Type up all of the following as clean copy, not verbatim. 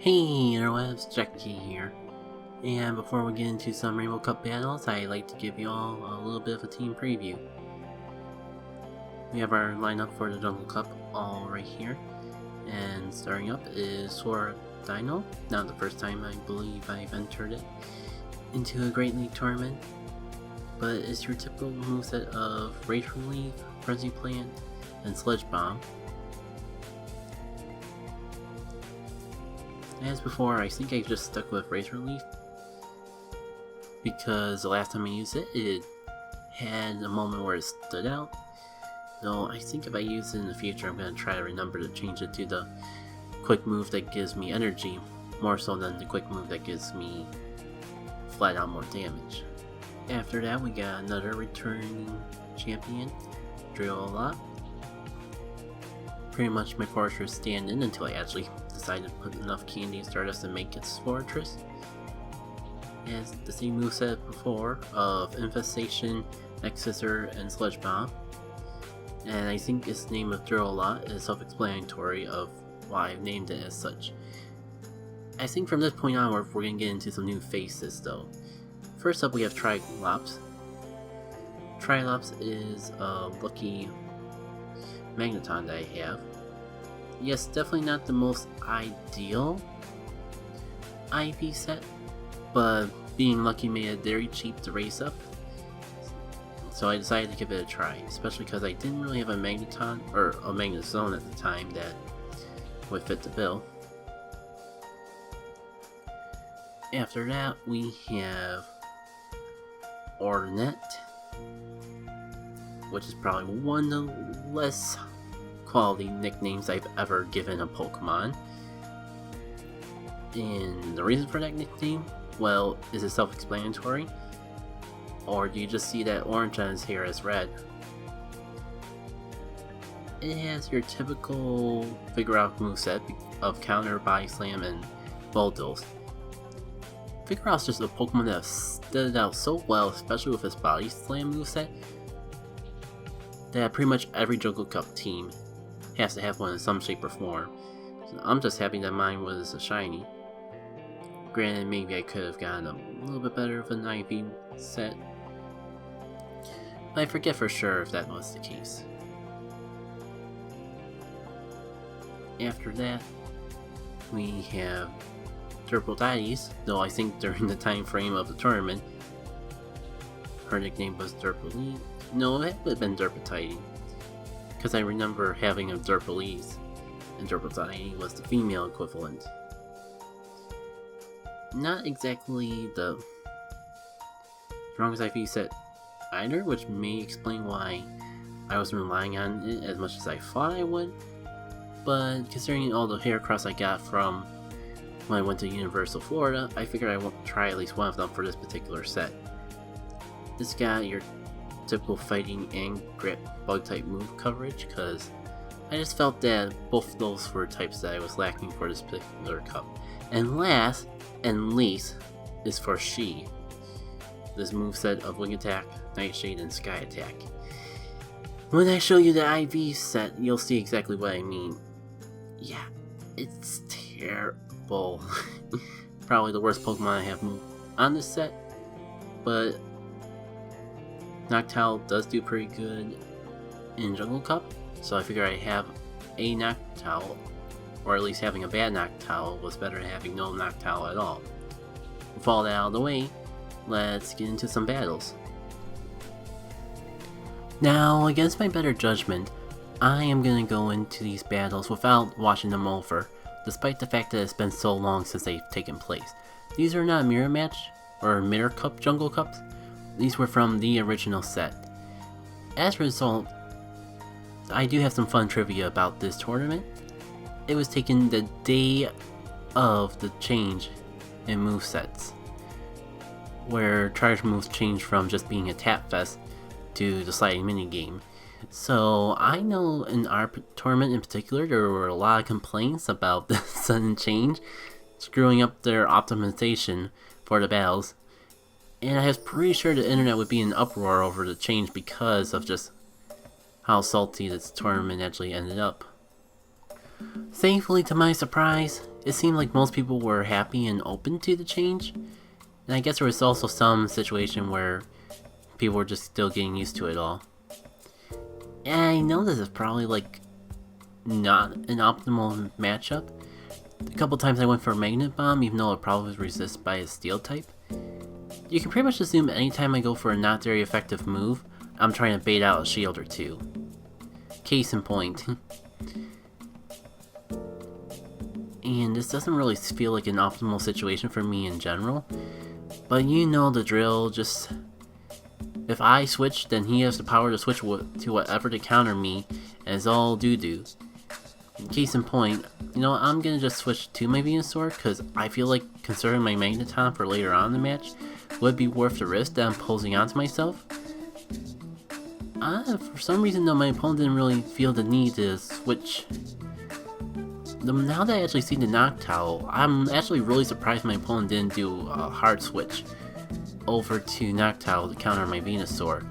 Hey interwebs, Jackie here. And before we get into some Rainbow Cup battles, I'd like to give you all a little bit of a team preview. We have our lineup for the Jungle Cup all right here. And starting up is Sword Dino. Not the first time I believe I've entered it into a Great League tournament. But it's your typical moveset of Rage Relief, Frenzy Plant, and Sledge Bomb. As before, I think I just stuck with Rage Relief because the last time I used it, it had a moment where it stood out. Though I think if I use it in the future, I'm going to try to remember to change it to the quick move that gives me energy, more so than the quick move that gives me flat out more damage. After that, we got another returning champion, Drill-A-Lot. Pretty much my fortress stand-in until I actually decided to put enough candy and stardust to make its fortress. It has the same moveset before of Infestation, X-Scissor, and Sledge Bomb. And I think its name of Drill-A-Lot is self-explanatory of why I've named it as such. I think from this point onward we're going to get into some new faces though. First up we have Trilops. Trilops is a lucky Magneton that I have. Yes, definitely not the most ideal IV set, but being lucky made it very cheap to race up, so I decided to give it a try, especially because I didn't really have a Magneton, or a Magnezone at the time that would fit the bill. After that we have Ornette, which is probably one of the less quality nicknames I've ever given a Pokemon. And the reason for that nickname, well, is it self-explanatory? Or do you just see that orange on his hair as red? It has your typical Vigoroth moveset of Counter, Body Slam, and Bulldoze. Vigoroth's just a Pokemon that stood out so well, especially with his Body Slam moveset, that pretty much every Jungle Cup team has to have one in some shape or form. So I'm just happy that mine was a shiny. Granted, maybe I could have gotten a little bit better of an IV set, but I forget for sure if that was the case. After that, we have Derpodites, though I think during the time frame of the tournament, her nickname was Derpoli. No, it would have been Derpatite, because I remember having a Derpalese, and Derpatite was the female equivalent. Not exactly the strongest IV set either, which may explain why I wasn't relying on it as much as I thought I would, but considering all the Heracross I got from when I went to Universal Florida, I figured I would try at least one of them for this particular set. This got your typical fighting and grip bug type move coverage, because I just felt that both those were types that I was lacking for this particular cup. And last and least is for She, this moveset of Wing Attack, Nightshade, and Sky Attack. When I show you the IV set, you'll see exactly what I mean. Yeah, it's terrible. Probably the worst Pokemon I have moved on this set, but Noctowl does do pretty good in Jungle Cup, so I figure I have a Noctowl, or at least having a bad Noctowl was better than having no Noctowl at all. With all that out of the way, let's get into some battles. Now, against my better judgment, I am going to go into these battles without watching them over, despite the fact that it's been so long since they've taken place. These are not Mirror Match or Mirror Cup Jungle Cups. These were from the original set. As a result, I do have some fun trivia about this tournament. It was taken the day of the change in movesets, where charge moves changed from just being a tap fest to the sliding minigame. So I know in our tournament in particular, there were a lot of complaints about the sudden change, screwing up their optimization for the battles. And I was pretty sure the internet would be in uproar over the change because of just how salty this tournament actually ended up. Thankfully, to my surprise, it seemed like most people were happy and open to the change. And I guess there was also some situation where people were just still getting used to it all. And I know this is probably like not an optimal matchup. A couple times I went for a Magnet Bomb, even though it probably was resisted by a Steel type. You can pretty much assume anytime I go for a not very effective move, I'm trying to bait out a shield or two. Case in point. And this doesn't really feel like an optimal situation for me in general. But you know the drill, just... if I switch, then he has the power to switch to whatever to counter me, and it's all doo-doo. Case in point, you know, I'm gonna just switch to my Venusaur, because I feel like conserving my Magneton for later on in the match would be worth the risk that I'm posing onto myself. For some reason though, my opponent didn't really feel the need to switch. Now that I actually see the Noctowl, I'm actually really surprised my opponent didn't do a hard switch over to Noctowl to counter my Venusaur.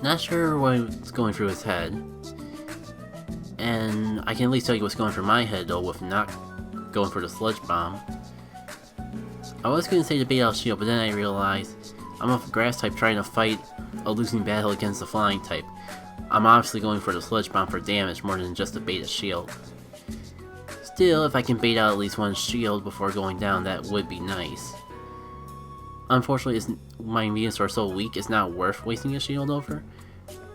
Not sure what's going through his head, and I can at least tell you what's going through my head though with not going for the Sludge Bomb. I was going to say to bait out Shield, but then I realized I'm a Grass type trying to fight a losing battle against the Flying type. I'm obviously going for the Sludge Bomb for damage more than just to bait a Shield. Still, if I can bait out at least one Shield before going down, that would be nice. Unfortunately, my Venusaur is so weak, it's not worth wasting a Shield over.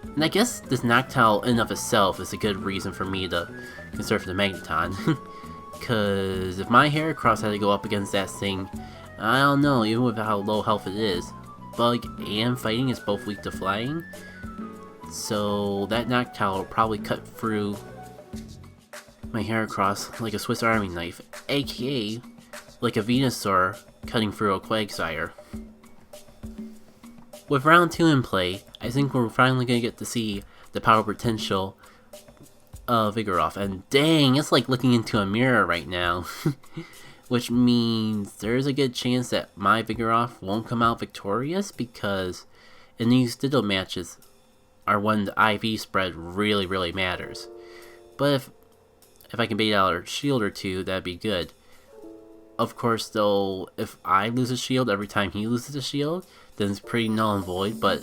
And I guess this Noctowl in and of itself is a good reason for me to conserve the Magneton. Cause if my Heracross had to go up against that thing, I don't know, even with how low health it is. Bug and Fighting is both weak to Flying. So that Noctowl will probably cut through my Heracross like a Swiss Army knife, aka like a Venusaur cutting through a Quagsire. With round 2 in play, I think we're finally going to get to see the power potential of Vigoroth, and dang, it's like looking into a mirror right now. Which means there's a good chance that my Vigoroth won't come out victorious, because in these Ditto matches are when the IV spread really matters. But if I can bait out a shield or two, that'd be good. Of course though, if I lose a shield every time he loses a shield, then it's pretty null and void. But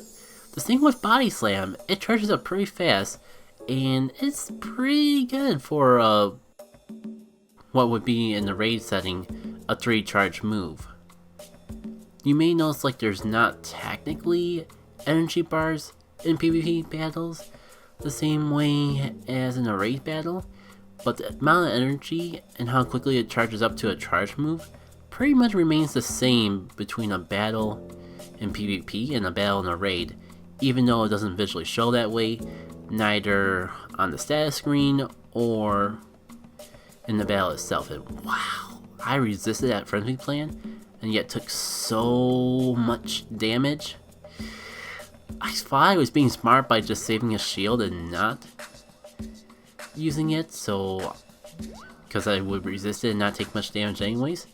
the thing with Body Slam, it charges up pretty fast, and it's pretty good for what would be in the raid setting a 3 charge move. You may notice like there's not technically energy bars in PvP battles the same way as in a raid battle, but the amount of energy and how quickly it charges up to a charge move pretty much remains the same between a battle in PvP and a battle in a raid, even though it doesn't visually show that way, neither on the status screen or in the battle itself. And wow, I resisted that frenzy plan and yet took so much damage. I thought I was being smart by just saving a shield and not using it, so because I would resist it and not take much damage anyways.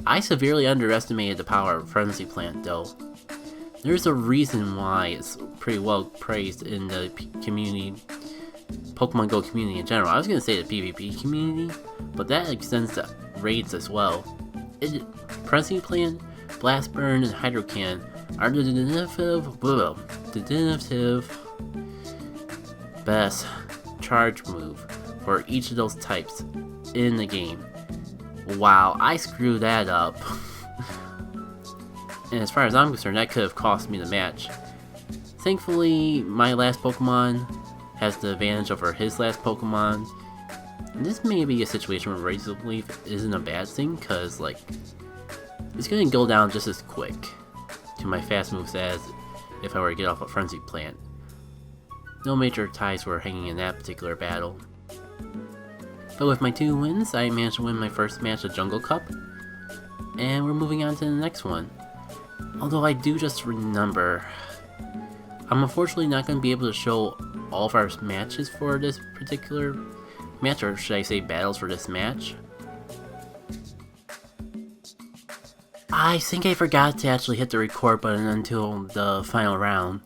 I severely underestimated the power of Frenzy Plant though. There's a reason why it's pretty well praised in the community, Pokemon Go community in general. I was going to say the PvP community, but that extends to raids as well. Frenzy Plant, Blast Burn, and Hydro Cannon are the definitive best charge move for each of those types in the game. Wow, I screwed that up. And as far as I'm concerned, that could have cost me the match. Thankfully, my last Pokemon has the advantage over his last Pokemon. And this may be a situation where Razor Leaf isn't a bad thing, because like, it's going to go down just as quick to my fast moves as if I were to get off a Frenzy Plant. No major ties were hanging in that particular battle. But with my 2 wins, I managed to win my first match of Jungle Cup, and we're moving on to the next one. Although I do just remember, I'm unfortunately not going to be able to show all of our matches for this particular match, or should I say battles for this match. I think I forgot to actually hit the record button until the final round.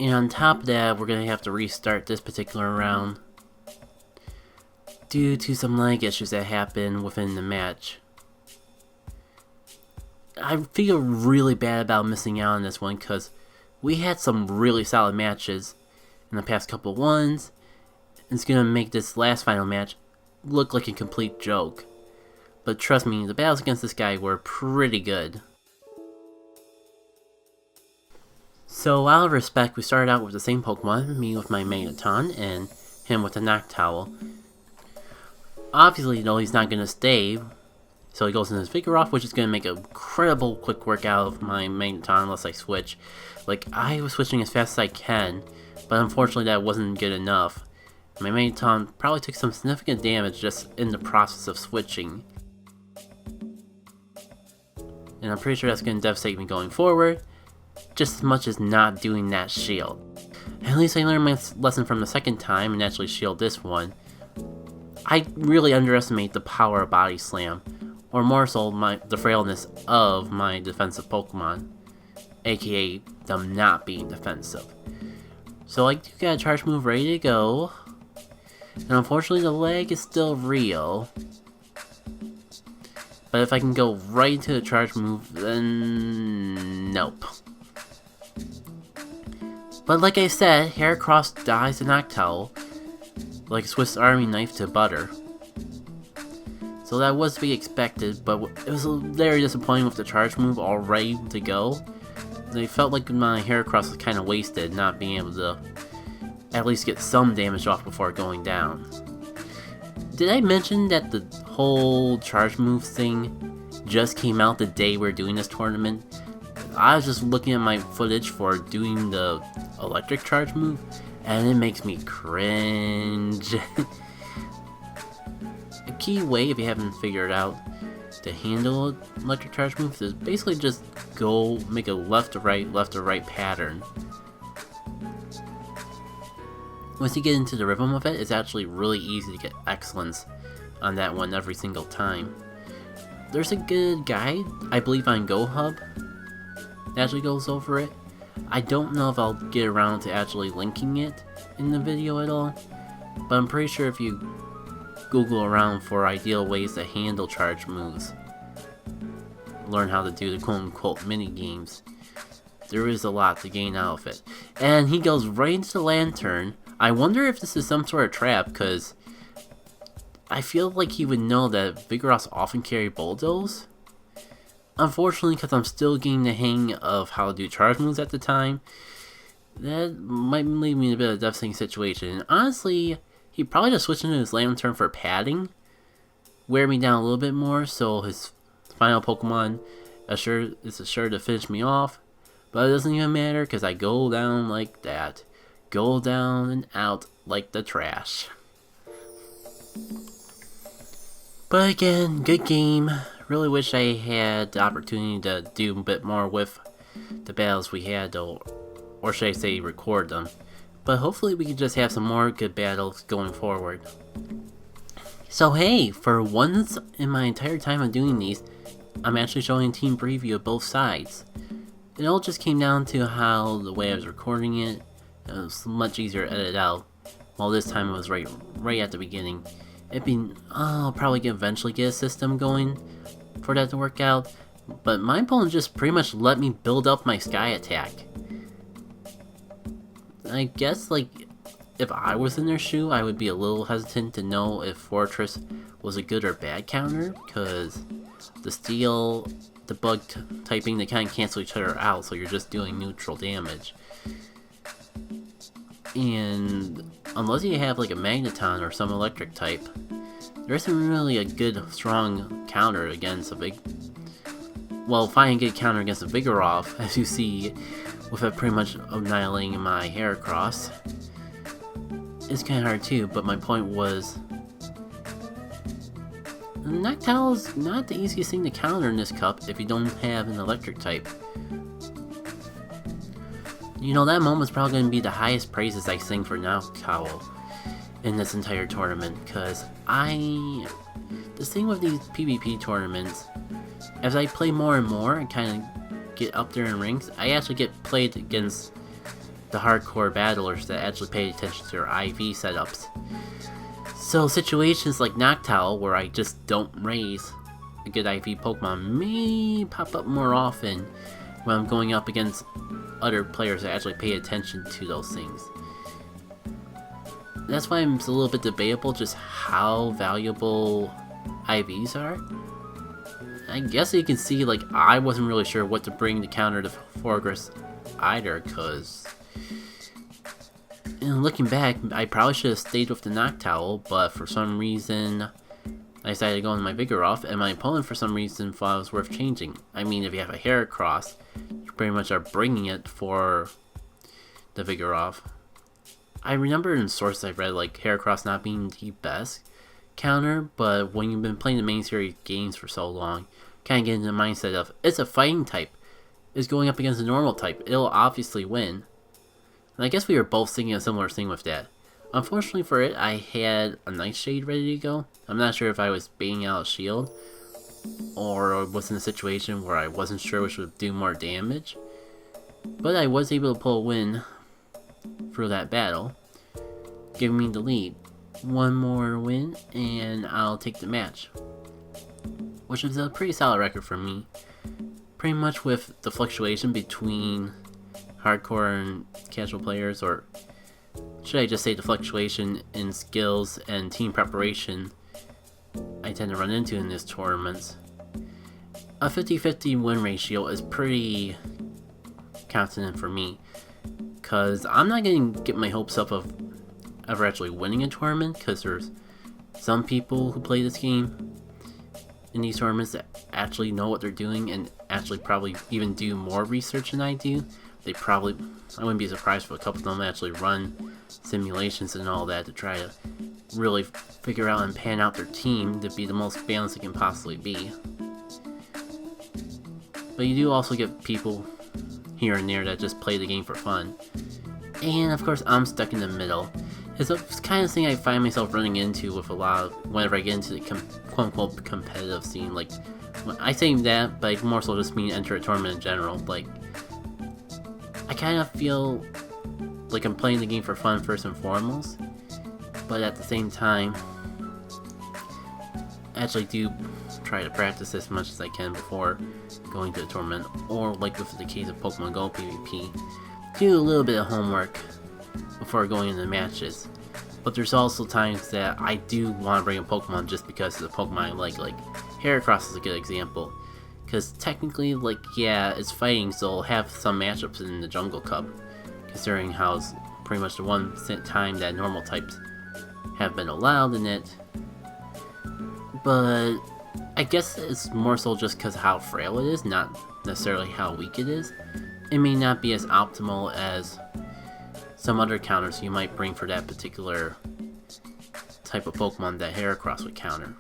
And on top of that, we're going to have to restart this particular round. due to some lag issues that happened within the match. I feel really bad about missing out on this one because we had some really solid matches in the past couple ones. It's gonna make this last final match look like a complete joke. But trust me, the battles against this guy were pretty good. So out of respect, we started out with the same Pokemon, me with my Magneton and him with the Noctowl. Obviously, though, he's not gonna stay, so he goes into his Vigoroth, which is gonna make an incredible quick work out of my Magneton unless I switch. Like, I was switching as fast as I can, but unfortunately that wasn't good enough. My Magneton probably took some significant damage just in the process of switching. And I'm pretty sure that's going to devastate me going forward, just as much as not doing that shield. At least I learned my lesson from the second time and actually shield this one. I really underestimate the power of Body Slam, or more so the frailness of my defensive Pokemon, aka them not being defensive. So I do got a charge move ready to go, and unfortunately the lag is still real. But if I can go right into the charge move, then nope. But like I said, Heracross dies to Noctowl like a Swiss Army knife to butter. So that was to be expected, but it was very disappointing with the charge move all ready to go. I felt like my Heracross was kind of wasted, not being able to at least get some damage off before going down. Did I mention that the whole charge move thing just came out the day we're doing this tournament? I was just looking at my footage for doing the electric charge move, and it makes me cringe. A key way, if you haven't figured out, to handle electric charge moves is basically just go make a left to right pattern. Once you get into the rhythm of it, it's actually really easy to get excellence on that one every single time. There's a good guide, I believe on GoHub, that actually goes over it. I don't know if I'll get around to actually linking it in the video at all, but I'm pretty sure if you Google around for ideal ways to handle charge moves, learn how to do the quote-unquote mini-games, there is a lot to gain out of it. And he goes right into the Lantern. I wonder if this is some sort of trap, because I feel like he would know that Vigoroths often carry Bulldoze. Unfortunately, because I'm still getting the hang of how to do charge moves at the time, that might leave me in a bit of a devastating situation. And honestly, he probably just switched into his Lantern for padding, wear me down a little bit more, so his final Pokemon is assured to finish me off. But it doesn't even matter, because I go down like that. Go down and out like the trash. But again, good game. Really wish I had the opportunity to do a bit more with the battles we had, or should I say record them. But hopefully we can just have some more good battles going forward. So hey, for once in my entire time of doing these, I'm actually showing a team preview of both sides. It all just came down to how the way I was recording it. It was much easier to edit out. Well, this time it was right at the beginning. I'll probably eventually get a system going for that to work out. But my opponent just pretty much let me build up my Sky Attack. I guess, like, if I was in their shoe, I would be a little hesitant to know if Fortress was a good or bad counter, because the Steel, the Bug typing, they kind of cancel each other out, so you're just doing neutral damage. And unless you have like a Magneton or some electric type, there isn't really a good, strong counter against a finding a good counter against a Vigoroth, as you see with it pretty much annihilating my Heracross. It's kind of hard too, but my point was, Noctowl is not the easiest thing to counter in this cup if you don't have an electric type. You know, that moment's probably going to be the highest praises I sing for Noctowl in this entire tournament, because the thing with these PvP tournaments, as I play more and more and kind of get up there in ranks, I actually get played against the hardcore battlers that actually pay attention to their IV setups. So situations like Noctowl, where I just don't raise a good IV Pokemon, may pop up more often when I'm going up against other players that actually pay attention to those things. That's why it's a little bit debatable just how valuable IVs are. I guess you can see, like, I wasn't really sure what to bring to counter the Forgress either, because looking back, I probably should have stayed with the Noctowl, but for some reason I decided to go into my Vigoroth, and my opponent for some reason thought it was worth changing. I mean, if you have a Heracross, you pretty much are bringing it for the Vigoroth. I remember in sources I've read, like, Heracross not being the best counter, but when you've been playing the main series games for so long, kind of get in the mindset of, it's a fighting type, it's going up against a normal type, it'll obviously win. And I guess we were both thinking a similar thing with that. Unfortunately for it, I had a Nightshade ready to go. I'm not sure if I was baiting out a shield, or was in a situation where I wasn't sure which would do more damage. But I was able to pull a win through that battle, giving me the lead. One more win, and I'll take the match. Which is a pretty solid record for me. Pretty much with the fluctuation between hardcore and casual players, or should I just say the fluctuation in skills and team preparation I tend to run into in these tournaments. A 50-50 win ratio is pretty constant for me, because I'm not going to get my hopes up of ever actually winning a tournament, because there's some people who play this game in these tournaments that actually know what they're doing and actually probably even do more research than I do. I wouldn't be surprised if a couple of them actually run simulations and all that to try to really figure out and pan out their team to be the most balanced it can possibly be. But you do also get people here and there that just play the game for fun. And of course I'm stuck in the middle. It's a kind of thing I find myself running into with a lot of whenever I get into the quote-unquote competitive scene. Like, I say that, but I more so just mean enter a tournament in general. Like, I kind of feel like I'm playing the game for fun first and foremost, but at the same time, I actually do try to practice as much as I can before going to the tournament, or like with the case of Pokemon Go PvP, do a little bit of homework before going into matches. But there's also times that I do want to bring a Pokemon just because of the Pokemon I like Heracross is a good example. Because technically, like, yeah, it's fighting, so it'll have some matchups in the Jungle Cup, considering how it's pretty much the one time that normal types have been allowed in it. But I guess it's more so just because of how frail it is, not necessarily how weak it is. It may not be as optimal as some other counters you might bring for that particular type of Pokemon that Heracross would counter.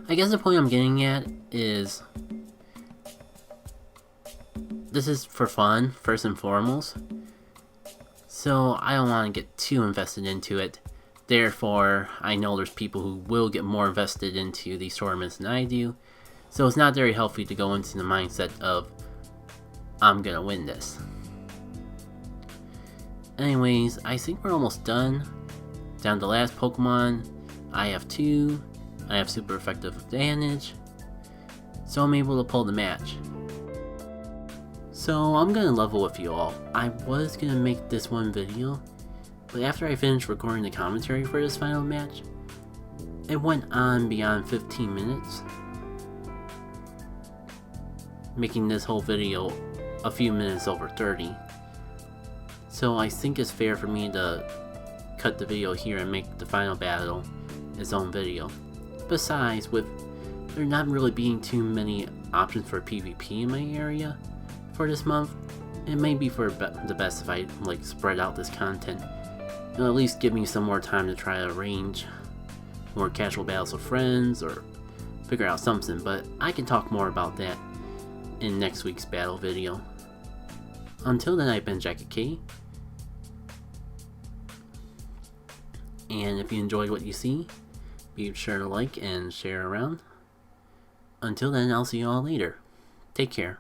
I guess the point I'm getting at is, this is for fun, first and foremost, so I don't want to get too invested into it. Therefore, I know there's people who will get more invested into these tournaments than I do, so it's not very healthy to go into the mindset of, I'm gonna win this. Anyways, I think we're almost done. Down to the last Pokemon. I have 2. I have super effective advantage, so I'm able to pull the match. So I'm gonna level with you all. I was gonna make this one video, but after I finished recording the commentary for this final match, it went on beyond 15 minutes, making this whole video a few minutes over 30. So I think it's fair for me to cut the video here and make the final battle its own video. Besides, with there not really being too many options for PvP in my area for this month, it may be for the best if I spread out this content. It'll at least give me some more time to try to arrange more casual battles with friends or figure out something, but I can talk more about that in next week's battle video. Until then, I've been Jacket K, and if you enjoyed what you see, be sure to like and share around. Until then, I'll see you all later. Take care.